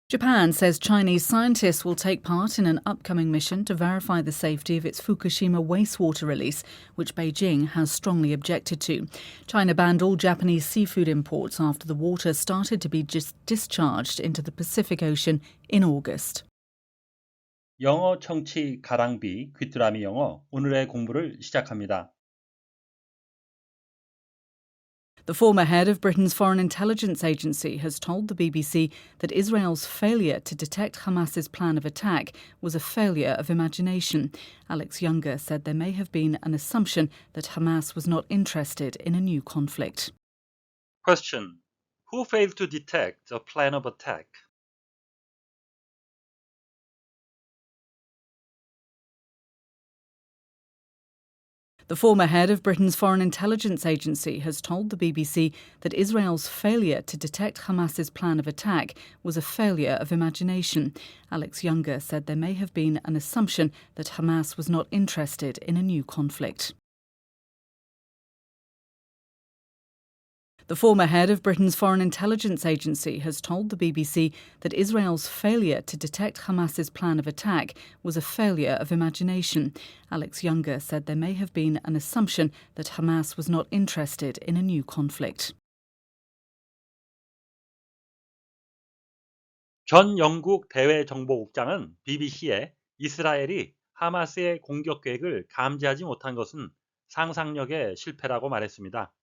Japan says Chinese scientists will take part in an upcoming mission to verify the safety of its Fukushima wastewater release, which Beijing has strongly objected to. China banned all Japanese seafood imports after the water started to be discharged into the Pacific Ocean in August. 영어 청취 가랑비 귀뚜라미 영어 오늘의 공부를 시작합니다. The former head of Britain's Foreign Intelligence Agency has told the BBC that Israel's failure to detect Hamas's plan of attack was a failure of imagination. Alex Younger said there may have been an assumption that Hamas was not interested in a new conflict. Question. Who failed to detect a plan of attack? The former head of Britain's Foreign Intelligence Agency has told the BBC that Israel's failure to detect Hamas's plan of attack was a failure of imagination. Alex Younger said there may have been an assumption that Hamas was not interested in a new conflict. The former head of Britain's Foreign Intelligence Agency has told the BBC that Israel's failure to detect Hamas's plan of attack was a failure of imagination. Alex Younger said there may have been an assumption that Hamas was not interested in a new conflict. 전 영국 대외정보국장은 BBC에 이스라엘이 하마스의 공격 계획을 감지하지 못한 것은 상상력의 실패라고 말했습니다.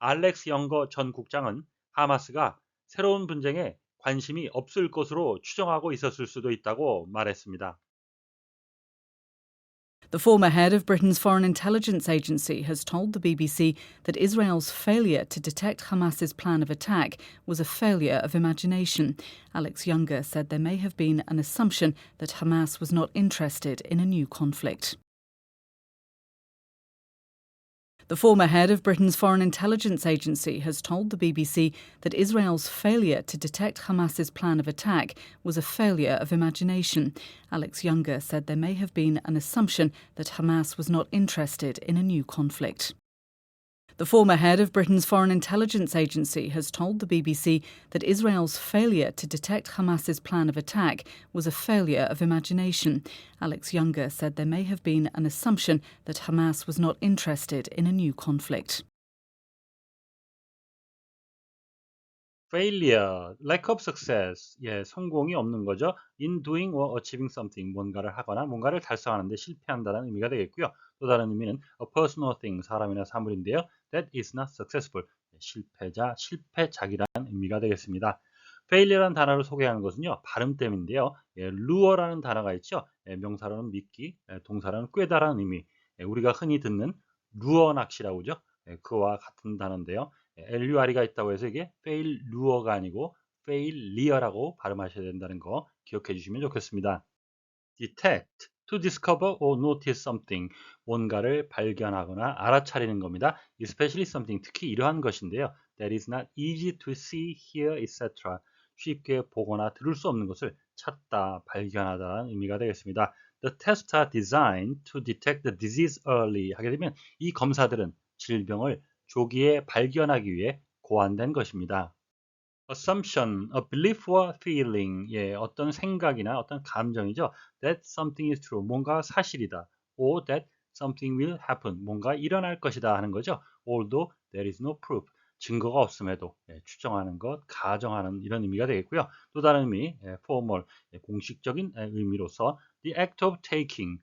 알렉스 영거 전 국장은 하마스가 새로운 분쟁에 관심이 없을 것으로 추정하고 있었을 수도 있다고 말했습니다. The former head of Britain's Foreign Intelligence Agency has told the BBC that Israel's failure to detect Hamas's plan of attack was a failure of imagination. Alex Younger said there may have been an assumption that Hamas was not interested in a new conflict. The former head of Britain's Foreign Intelligence Agency has told the BBC that Israel's failure to detect Hamas's plan of attack was a failure of imagination. Alex Younger said there may have been an assumption that Hamas was not interested in a new conflict. The former head of Britain's Foreign Intelligence Agency has told the BBC that Israel's failure to detect Hamas's plan of attack was a failure of imagination. Alex Younger said there may have been an assumption that Hamas was not interested in a new conflict. Failure, lack of success, 성공이 없는 거죠. In doing or achieving something, 뭔가를 하거나 뭔가를 달성하는 데 실패한다는 의미가 되겠고요. 또 다른 의미는 a person or thing, 사람이나 사물인데요. That is not successful, 실패자, 실패작이라는 의미가 되겠습니다. failure라는 단어를 소개하는 것은요. 발음 때문인데요. lure라는 단어가 있죠. 명사로는 미끼, 동사로는 꿰다라는 의미. 우리가 흔히 듣는 루어 낚시라고 하죠. 그와 같은 단어인데요. LURE가 있다고 해서 이게 failure가 아니고 failure라고 발음하셔야 된다는 거 기억해 주시면 좋겠습니다. detect, to discover or notice something, 뭔가를 발견하거나 알아차리는 겁니다. especially something, 특히 이러한 것인데요. that is not easy to see, hear, etc. 쉽게 보거나 들을 수 없는 것을 찾다, 발견하다라는 의미가 되겠습니다. The tests are designed to detect the disease early. 하게 되면 이 검사들은 질병을 조기에 발견하기 위해 고안된 것입니다. assumption, a belief or feeling, 어떤 생각이나 어떤 감정이죠. that something is true, 뭔가 사실이다. or that something will happen, 뭔가 일어날 것이다 하는 거죠. although there is no proof, 증거가 없음에도 추정하는 것, 가정하는 이런 의미가 되겠고요. 또 다른 의미, formal, 공식적인 의미로서 the act of taking,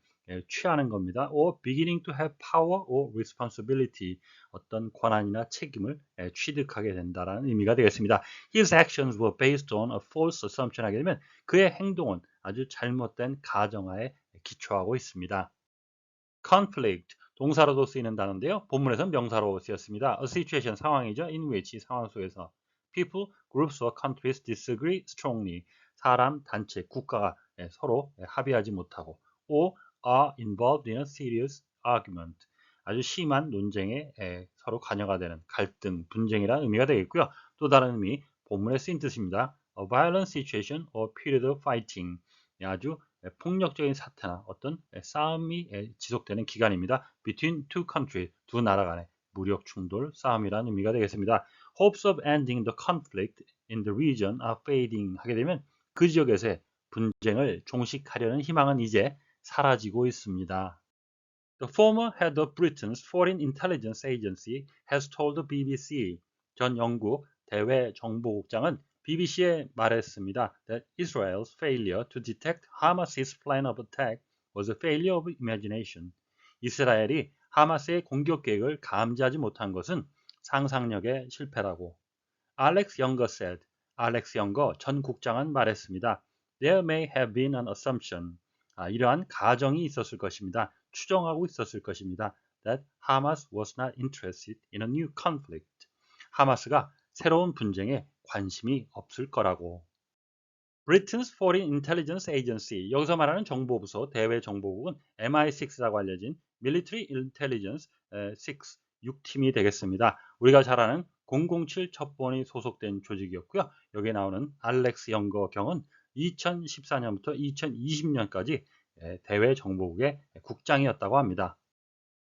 취하는 겁니다. or beginning to have power or responsibility, 어떤 권한이나 책임을 취득하게 된다는 의미가 되겠습니다. His actions were based on a false assumption 하게 되면 그의 행동은 아주 잘못된 가정하에 기초하고 있습니다. conflict, 동사로도 쓰이는 단어인데요. 본문에서는 명사로 쓰였습니다. a situation, 상황이죠. in which, 상황 속에서 people, groups or countries disagree strongly, 사람, 단체, 국가가 서로 합의하지 못하고 or are involved in a serious argument, 아주 심한 논쟁에 서로 관여가 되는 갈등, 분쟁이라는 의미가 되겠고요. 또 다른 의미, 본문에 쓰인 뜻입니다. A violent situation or period of fighting, 아주 폭력적인 사태나 어떤 싸움이 지속되는 기간입니다. Between two countries, 두 나라 간의 무력 충돌, 싸움이라는 의미가 되겠습니다. Hopes of ending the conflict in the region are fading 하게 되면 그 지역에서의 분쟁을 종식하려는 희망은 이제 사라지고 있습니다. The former head of Britain's Foreign Intelligence Agency has told the BBC. 전 영국 대외 정보국장은 BBC에 말했습니다. That Israel's failure to detect Hamas's plan of attack was a failure of imagination. 이스라엘이 하마스의 공격 계획을 감지하지 못한 것은 상상력의 실패라고. Alex Younger said. 알렉스 영거 전 국장은 말했습니다. There may have been an assumption. 이러한 가정이 있었을 것입니다. 추정하고 있었을 것입니다. That Hamas was not interested in a new conflict. 하마스가 새로운 분쟁에 관심이 없을 거라고. Britain's Foreign Intelligence Agency, 여기서 말하는 정보부서, 대외 정보국은 MI6라고 알려진 Military Intelligence 6팀이 되겠습니다. 우리가 잘 아는 007 첩보원이 소속된 조직이었고요. 여기에 나오는 알렉스 영거 경은 2014년부터 2020년까지 대외 정보국의 국장이었다고 합니다.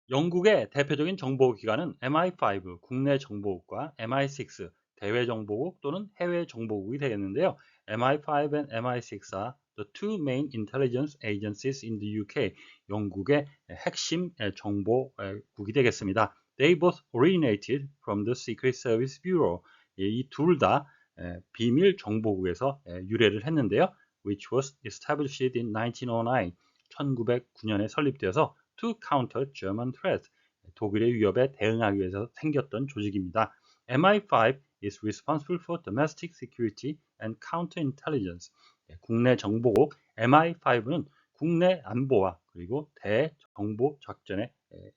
영국의 대표적인 정보기관은 MI5 국내 정보국과 MI6 대외 정보국 또는 해외 정보국이 되겠는데요. MI5 and MI6 are the two main intelligence agencies in the UK. 영국의 핵심 정보국이 되겠습니다. They both originated from the Secret Service Bureau. 이 둘 다 비밀 정보국에서 유래를 했는데요. Which was established in 1909. 1909년에 설립되어서 to counter German threat. 독일의 위협에 대응하기 위해서 생겼던 조직입니다. MI5 is responsible for domestic security and counterintelligence. 국내 정보국 MI5는 국내 안보와 그리고 대정보 작전의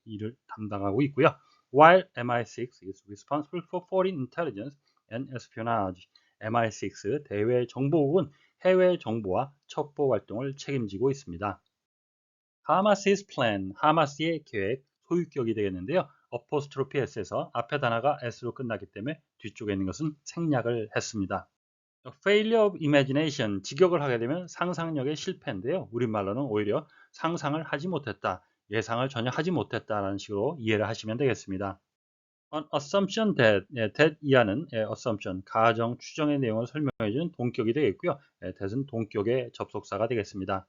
일을 담당하고 있고요. While MI6 is responsible for foreign intelligence and espionage. MI6 대외 정보국은 해외 정보와 첩보 활동을 책임지고 있습니다. 하마스's plan, 하마스의 계획, 소유격이 되겠는데요. 어포스트로피 s에서 앞에 단어가 s로 끝나기 때문에 뒤쪽에 있는 것은 생략을 했습니다. failure of imagination, 직역을 하게 되면 상상력의 실패인데요. 우리말로는 오히려 상상을 하지 못했다, 예상을 전혀 하지 못했다라는 식으로 이해를 하시면 되겠습니다. On assumption that, that 이하는 assumption, 가정, 추정의 내용을 설명해주는 동격이 되겠고요. that은 동격의 접속사가 되겠습니다.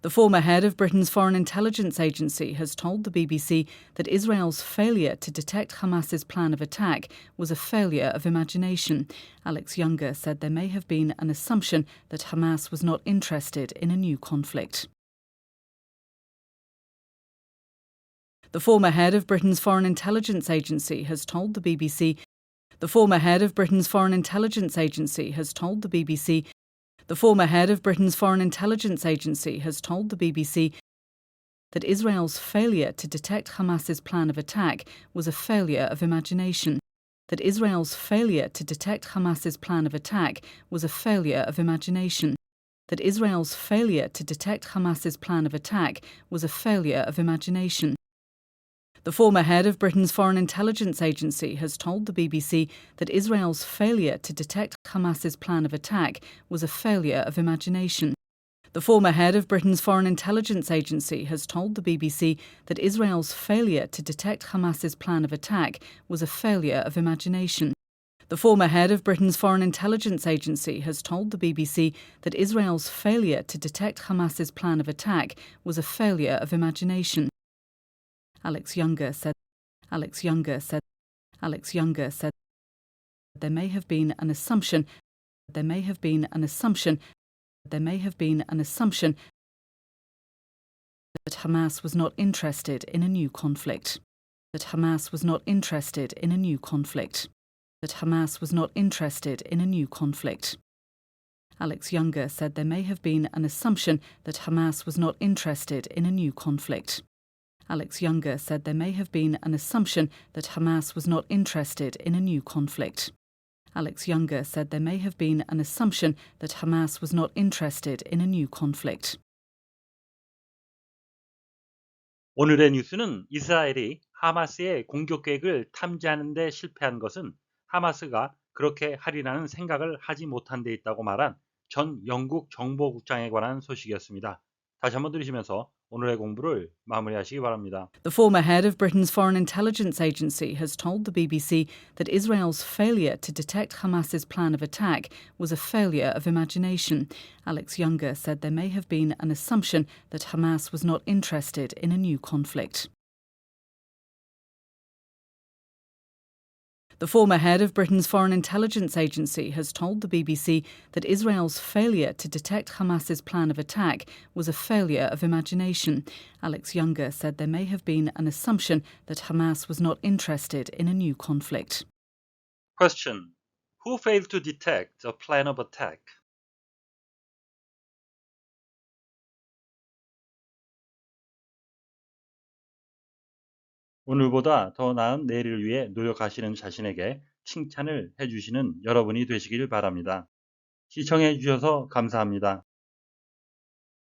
The former head of Britain's Foreign Intelligence Agency has told the BBC that Israel's failure to detect Hamas's plan of attack was a failure of imagination. Alex Younger said there may have been an assumption that Hamas was not interested in a new conflict. The former head of Britain's Foreign Intelligence Agency has told the BBC The former head of Britain's Foreign Intelligence Agency has told the BBC The former head of Britain's Foreign Intelligence Agency has told the BBC that Israel's failure to detect Hamas's plan of attack was a failure of imagination. That Israel's failure to detect Hamas's plan of attack was a failure of imagination. That Israel's failure to detect Hamas's plan of attack was a failure of imagination. The former head of Britain's Foreign Intelligence Agency has told the BBC that Israel's failure to detect Hamas's plan of attack was a failure of imagination. The former head of Britain's Foreign Intelligence Agency has told the BBC that Israel's failure to detect Hamas's plan of attack was a failure of imagination. The former head of Britain's Foreign Intelligence Agency has told the BBC that Israel's failure to detect Hamas's plan of attack was a failure of imagination. Alex Younger said there may have been an assumption that Hamas was not interested in a new conflict. That Hamas was not interested in a new conflict. That Hamas was not interested in a new conflict. Alex Younger said there may have been an assumption that Hamas was not interested in a new conflict. Alex Younger said there may have been an assumption that Hamas was not interested in a new conflict. Alex Younger said there may have been an assumption that Hamas was not interested in a new conflict. 오늘의 뉴스는 이스라엘이 하마스의 공격 계획을 탐지하는 데 실패한 것은 하마스가 그렇게 하리라는 생각을 하지 못한 데 있다고 말한 전 영국 정보국장에 관한 소식이었습니다. 다시 한번 들으시면서 오늘의 공부를 마무리하시기 바랍니다. The former head of Britain's Foreign Intelligence Agency has told the BBC that Israel's failure to detect Hamas's plan of attack was a failure of imagination. Alex Younger said there may have been an assumption that Hamas was not interested in a new conflict. The former head of Britain's Foreign Intelligence Agency has told the BBC that Israel's failure to detect Hamas's plan of attack was a failure of imagination. Alex Younger said there may have been an assumption that Hamas was not interested in a new conflict. Question. Who failed to detect a plan of attack? 오늘보다 더 나은 내일을 위해 노력하시는 자신에게 칭찬을 해주시는 여러분이 되시길 바랍니다. 시청해 주셔서 감사합니다.